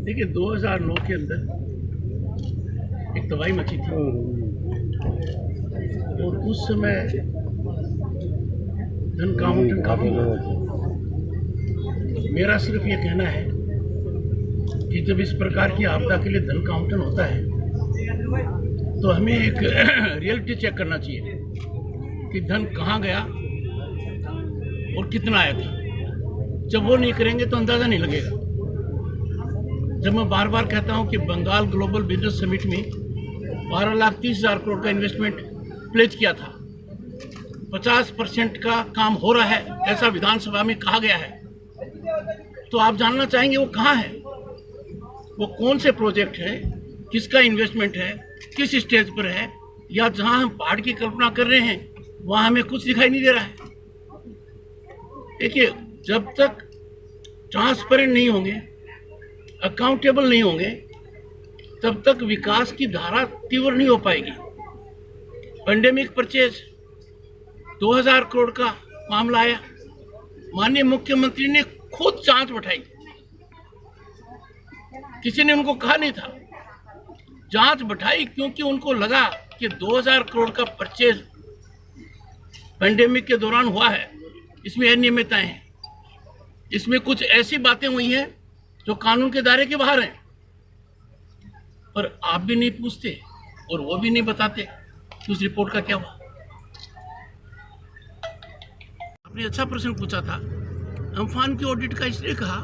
देखिए 2009 के अंदर एक तबाही मची थी और उस समय धन का आवंटन काफी हुआ था। मेरा सिर्फ ये कहना है कि जब इस प्रकार की आपदा के लिए धन का आवंटन होता है तो हमें एक रियलिटी चेक करना चाहिए कि धन कहाँ गया और कितना आया था। जब वो नहीं करेंगे तो अंदाजा नहीं लगेगा। जब मैं बार बार कहता हूं कि बंगाल ग्लोबल बिजनेस समिट में 12,30,000 करोड़ का इन्वेस्टमेंट प्लेज किया था, 50% का काम हो रहा है ऐसा विधानसभा में कहा गया है, तो आप जानना चाहेंगे वो कहाँ है, वो कौन से प्रोजेक्ट है, किसका इन्वेस्टमेंट है, किस स्टेज पर है, या जहां हम पहाड़ की कल्पना कर रहे हैं वहां हमें कुछ दिखाई नहीं दे रहा है। देखिए, जब तक ट्रांसपेरेंट नहीं होंगे, अकाउंटेबल नहीं होंगे, तब तक विकास की धारा तीव्र नहीं हो पाएगी। पेंडेमिक परचेज 2000 करोड़ का मामला आया, माननीय मुख्यमंत्री ने खुद जांच बैठाई, किसी ने उनको कहा नहीं था। जांच बैठाई क्योंकि उनको लगा कि 2000 करोड़ का परचेज पेंडेमिक के दौरान हुआ है, इसमें अनियमितताएं हैं, इसमें कुछ ऐसी बातें हुई हैं जो कानून के दायरे के बाहर हैं, पर आप भी नहीं पूछते और वो भी नहीं बताते कि उस रिपोर्ट का क्या हुआ। आपने अच्छा प्रश्न पूछा था। अम्फान की ऑडिट का इसलिए कहा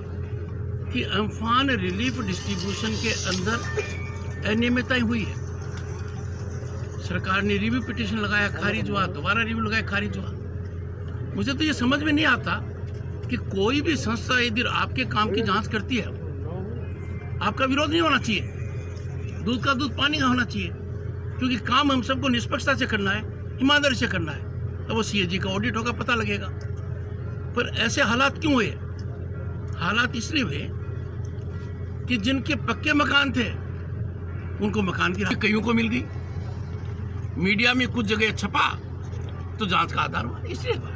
कि अम्फान रिलीफ डिस्ट्रीब्यूशन के अंदर अनियमितताएं हुई है। सरकार ने रिव्यू पिटीशन लगाया, खारिज हुआ, दोबारा रिव्यू लगाया, खारिज हुआ। मुझे तो ये समझ में नहीं आता कि कोई भी संस्था यदि आपके काम की जांच करती है, आपका विरोध नहीं होना चाहिए, दूध का दूध पानी का होना चाहिए, क्योंकि काम हम सबको निष्पक्षता से करना है, ईमानदारी से करना है। तो वो सीएजी का ऑडिट होगा, पता लगेगा। पर ऐसे हालात क्यों हुए? हालात इसलिए हुए कि जिनके पक्के मकान थे उनको मकान की कईयों को मिल गई, मीडिया में कुछ जगह छपा तो जांच का आधार हुआ, इसलिए हुआ।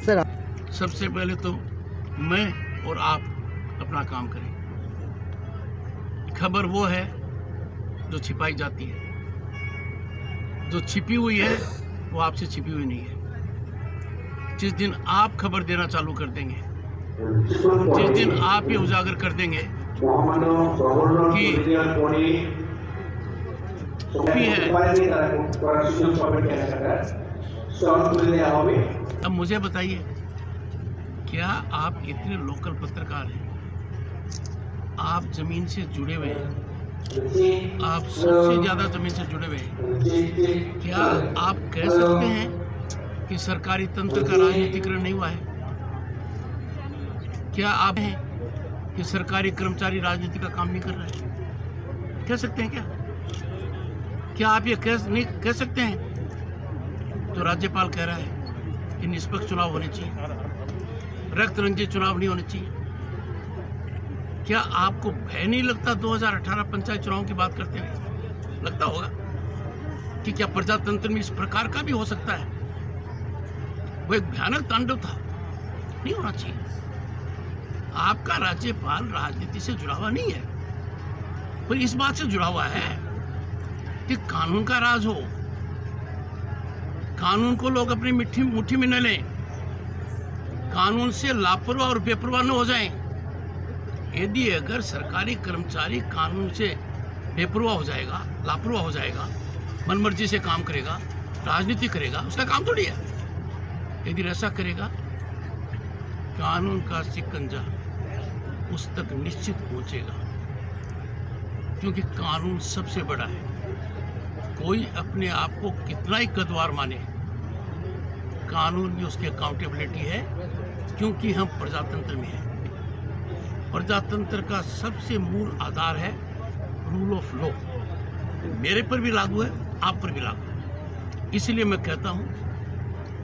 सर, सबसे पहले तो मैं और आप अपना काम करें। खबर वो है जो छिपाई जाती है, जो छिपी हुई है वो आपसे छिपी हुई नहीं है। जिस दिन आप खबर देना चालू कर देंगे, जिस दिन आप ये उजागर कर देंगे कि है, अब मुझे बताइए, क्या आप इतने लोकल पत्रकार हैं, आप जमीन से जुड़े हुए हैं, आप सबसे ज्यादा जमीन से जुड़े हुए हैं, क्या आप कह सकते हैं कि सरकारी तंत्र का राजनीतिकरण नहीं हुआ है? क्या आप हैं कि सरकारी कर्मचारी राजनीति का काम नहीं कर रहा है? कह सकते हैं क्या आप ये कह सकते हैं जो राज्यपाल कह रहा है कि निष्पक्ष चुनाव होने चाहिए, रक्त रंजित चुनाव नहीं होने चाहिए? क्या आपको भय नहीं लगता 2018 पंचायत चुनाव की बात करते हुए? लगता होगा कि क्या प्रजातंत्र में इस प्रकार का भी हो सकता है? वो एक भयानक तांडव था, नहीं होना चाहिए। आपका राज्यपाल राजनीति से जुड़ा हुआ नहीं है, पर इस बात से जुड़ा हुआ है कि कानून का राज हो, कानून को लोग अपनी मुट्ठी में न लें, कानून से लापरवाह और बेपरवाह न हो जाएं। यदि अगर सरकारी कर्मचारी कानून से बेपरवाह हो जाएगा, लापरवाह हो जाएगा, मनमर्जी से काम करेगा, राजनीति करेगा, उसका काम थोड़ी है। यदि ऐसा करेगा, कानून का शिकंजा उस तक निश्चित पहुंचेगा, क्योंकि कानून सबसे बड़ा है। कोई अपने आप को कितना ही कद्वार माने, कानून में उसकी अकाउंटेबिलिटी है, क्योंकि हम प्रजातंत्र में हैं। प्रजातंत्र का सबसे मूल आधार है रूल ऑफ लॉ। मेरे पर भी लागू है, आप पर भी लागू है। इसलिए मैं कहता हूं,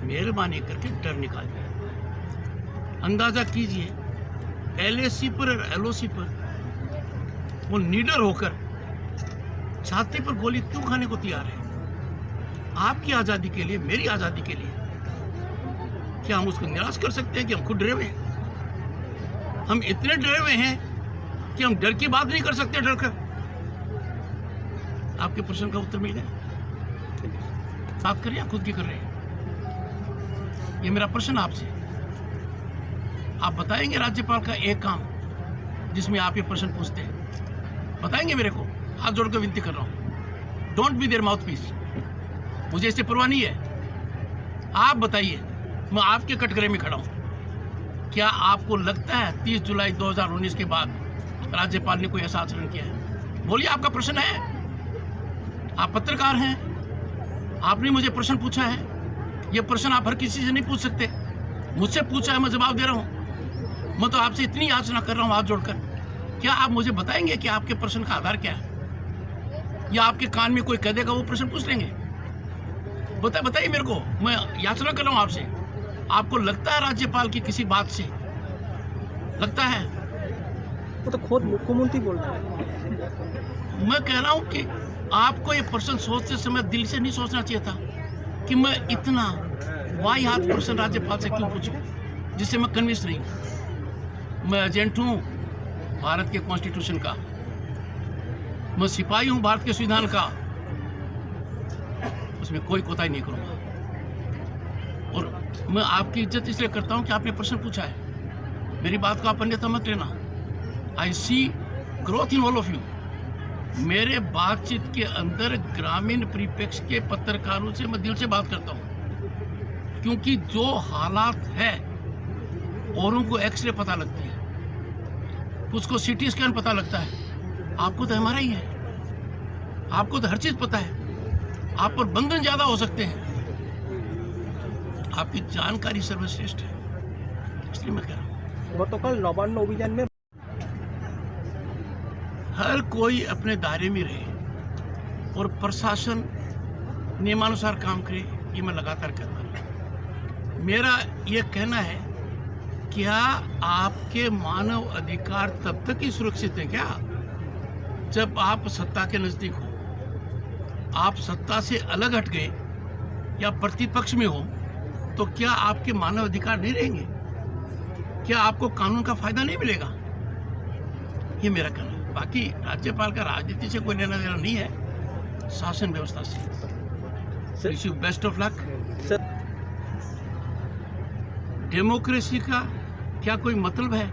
मेहरबानी करके डर निकालिए। अंदाजा कीजिए, एलएसी पर और एलओसी पर वो निडर होकर छाती पर गोली क्यों खाने को तैयार है? आपकी आजादी के लिए, मेरी आजादी के लिए। क्या हम उसको निराश कर सकते हैं कि हम खुद डरे हुए हैं? हम इतने डरे हुए हैं कि हम डर की बात नहीं कर सकते डर कर? आपके प्रश्न का उत्तर मिल गया। बात करिए, खुद की कर रहे हैं। ये मेरा प्रश्न आपसे, आप बताएंगे राज्यपाल का एक काम जिसमें आप ये प्रश्न पूछते हैं? बताएंगे मेरे को? हाथ जोड़कर विनती कर रहा हूं, don't be their mouthpiece. मुझे इससे परवाह नहीं है, आप बताइए। मैं आपके कटघरे में खड़ा हूं। क्या आपको लगता है 30 जुलाई 2019 के बाद राज्यपाल ने कोई ऐसा आचरण किया है? बोलिए, आपका प्रश्न है। आप पत्रकार हैं, आपने मुझे प्रश्न पूछा है। ये प्रश्न आप हर किसी से नहीं पूछ सकते। मुझसे पूछा है, मैं जवाब दे रहा हूं। मैं तो आपसे इतनी याचना कर रहा हूं हाथ जोड़कर, क्या आप मुझे बताएंगे कि आपके प्रश्न का आधार क्या है? या आपके कान में कोई कह देगा वो प्रश्न पूछ लेंगे? बताइए मेरे को, मैं याचना कर रहा हूं आपसे। आपको लगता है राज्यपाल की किसी बात से लगता है? वो तो खुद मुख्यमंत्री बोल रहे हैं। मैं कह रहा हूं कि आपको ये प्रश्न सोचते समय दिल से नहीं सोचना चाहिए था कि मैं इतना वाई हाथ प्रश्न राज्यपाल से क्यों पूछूं जिससे मैं कन्विंस नहीं हूं। मैं एजेंट हूं भारत के कॉन्स्टिट्यूशन का, मैं सिपाही हूं भारत के संविधान का, उसमें कोई कोताही नहीं करूंगा। और मैं आपकी इज्जत इसलिए करता हूं कि आपने प्रश्न पूछा है। मेरी बात को आप अन्यथा मत लेना। I see growth in all of you. मेरे बातचीत के अंदर ग्रामीण परिप्रेक्ष्य के पत्रकारों से मैं दिल से बात करता हूं, क्योंकि जो हालात है औरों को एक्सरे पता लगती है, उसको सीटी स्कैन पता लगता है, आपको तो MRI है, आपको तो हर चीज पता है। आप पर बंधन ज्यादा हो सकते हैं, आपकी जानकारी सर्वश्रेष्ठ है, इसलिए मैं कह रहा हूं। वो तो कल नवान्न अभियान में हर कोई अपने दायरे में रहे और प्रशासन नियमानुसार काम करे, ये मैं लगातार कहता हूं। मेरा ये कहना है, क्या आपके मानव अधिकार तब तक ही सुरक्षित है क्या जब आप सत्ता के नजदीक हो? आप सत्ता से अलग हट गए या प्रतिपक्ष में हो तो क्या आपके मानव अधिकार नहीं रहेंगे? क्या आपको कानून का फायदा नहीं मिलेगा? ये मेरा कहना है। बाकी राज्यपाल का राजनीति से कोई लेना देना नहीं है, शासन व्यवस्था से। Wish you best of luck. Democracy का क्या कोई मतलब है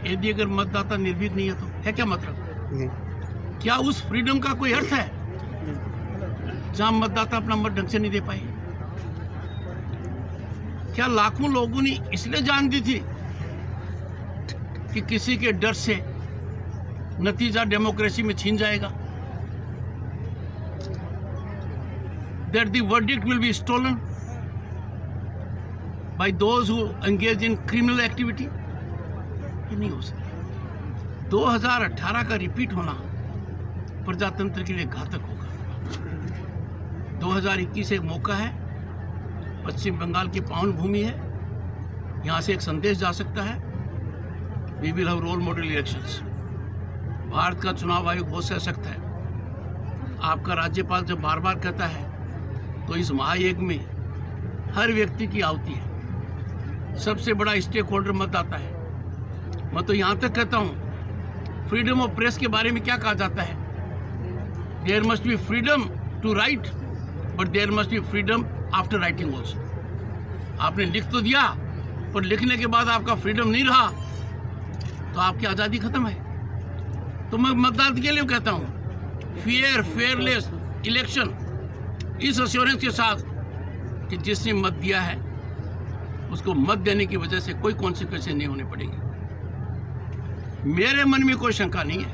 यदि अगर मतदाता निर्भीक नहीं है तो? है क्या मतलब? क्या उस फ्रीडम का कोई अर्थ है जहां मतदाता अपना मत ढंग से नहीं दे पाए? क्या लाखों लोगों ने इसलिए जान दी थी कि किसी के डर से नतीजा डेमोक्रेसी में छीन जाएगा? That the verdict will be stolen by those who engage in criminal activity? ये नहीं हो सकता। 2018 का रिपीट होना प्रजातंत्र के लिए घातक होगा। 2021 एक मौका है, पश्चिम बंगाल की पावन भूमि है, यहाँ से एक संदेश जा सकता है। We will have role model elections। Bharat का चुनाव आयोग बहुत सशक्त है। आपका राज्यपाल जब बार बार कहता है तो इस महायज्ञ में हर व्यक्ति की आहुति है। सबसे बड़ा स्टेक होल्डर मतदाता है। मैं तो यहाँ तक कहता हूँ, फ्रीडम ऑफ प्रेस के बारे में क्या कहा जाता है? There must be freedom to write but there must be freedom after writing also. आपने लिख तो दिया, पर लिखने के बाद आपका फ्रीडम नहीं रहा तो आपकी आज़ादी खत्म है। तो मैं मतदान के लिए कहता हूँ, फेयरलेस इलेक्शन, इस एश्योरेंस के साथ कि जिसने मत दिया है उसको मत देने की वजह से कोई कॉन्सिक्वेंस नहीं होने पड़ेगी। मेरे मन में कोई शंका नहीं है,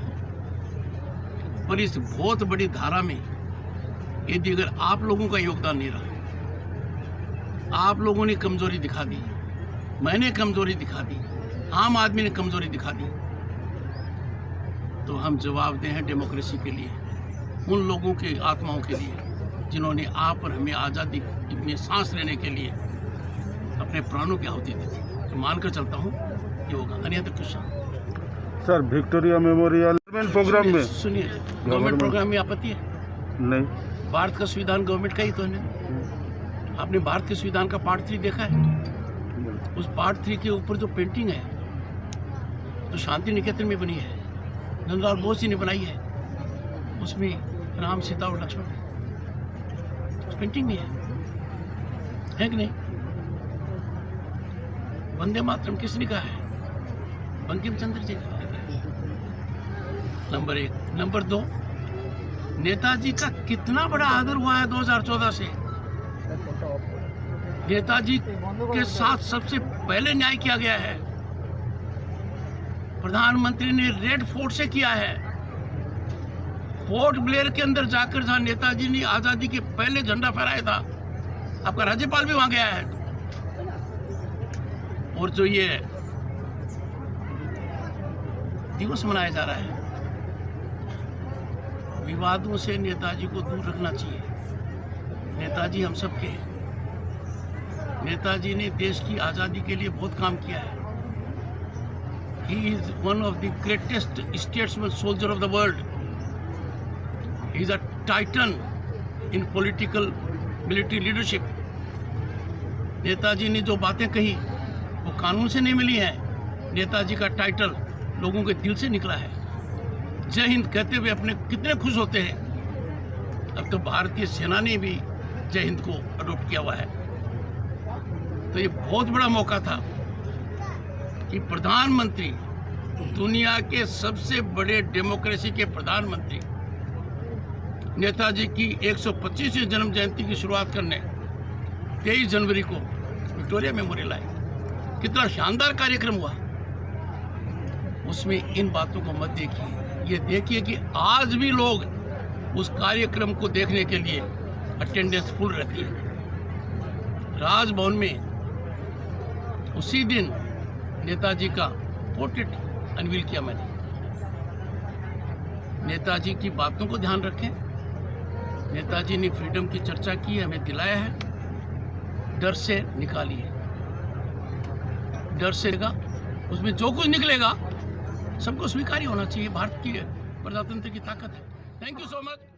पर इस बहुत बड़ी धारा में यदि अगर आप लोगों का योगदान नहीं रहा, आप लोगों ने कमजोरी दिखा दी, मैंने कमजोरी दिखा दी, आम आदमी ने कमजोरी दिखा दी, तो हम जवाबदेह हैं डेमोक्रेसी के लिए, उन लोगों की आत्माओं के लिए जिन्होंने आप और हमें आज़ादी में सांस लेने के लिए अपने प्राणों की आहुति दी थी। तो मानकर चलता हूँ कि होगा, अन्यथा कुछ। सर, विक्टोरिया मेमोरियल प्रोग्राम में सुनिए, गवर्नमेंट प्रोग्राम में आपत्ति है? नहीं, भारत का संविधान गवर्नमेंट का ही तो है। आपने भारत के संविधान का पार्ट 3 देखा है? उस पार्ट 3 के ऊपर जो पेंटिंग है तो शांति निकेतन में बनी है। नंदलाल बोस जी ने बनाई है, उसमें राम, सीता और लक्ष्मण पेंटिंग भी है कि नहीं? वंदे मातरम किसने कहा है? बंकिम चंद्र जी ने। नंबर 1। नंबर 2, नेताजी का कितना बड़ा आदर हुआ है 2014 से। नेताजी के साथ सबसे पहले न्याय किया गया है, प्रधानमंत्री ने रेड फोर्ट से किया है। पोर्ट ब्लेयर के अंदर जाकर जहां नेताजी ने आजादी के पहले झंडा फहराया था, आपका राज्यपाल भी वहां गया है। और जो ये दिवस मनाया जा रहा है, विवादों से नेताजी को दूर रखना चाहिए। नेताजी हम सबके हैं। नेताजी ने देश की आज़ादी के लिए बहुत काम किया है। He is one of the greatest statesman soldier of the world. He is a titan in political military leadership. Netaji ने जो बातें कही वो कानून से नहीं मिली हैं। नेताजी का टाइटल लोगों के दिल से निकला है। जय हिंद कहते हुए अपने कितने खुश होते हैं। अब तो भारतीय सेना ने भी जय हिंद को अडॉप्ट किया हुआ है। तो ये बहुत बड़ा मौका था कि प्रधानमंत्री, दुनिया के सबसे बड़े डेमोक्रेसी के प्रधानमंत्री, नेताजी की 125वीं जन्म जयंती की शुरुआत करने 23 जनवरी को विक्टोरिया मेमोरियल आए। कितना शानदार कार्यक्रम हुआ। उसमें इन बातों को मत देखिए, ये देखिए कि आज भी लोग उस कार्यक्रम को देखने के लिए अटेंडेंस फुल रहती है। राजभवन में उसी दिन नेताजी का पोर्ट्रेट अनवील किया मैंने। नेताजी की बातों को ध्यान रखें। नेताजी ने फ्रीडम की चर्चा की, हमें दिलाया है। डर से निकालिए, डर से उसमें जो कुछ निकलेगा सबको स्वीकार्य होना चाहिए। भारत की प्रजातंत्र की ताकत है। Thank you so much.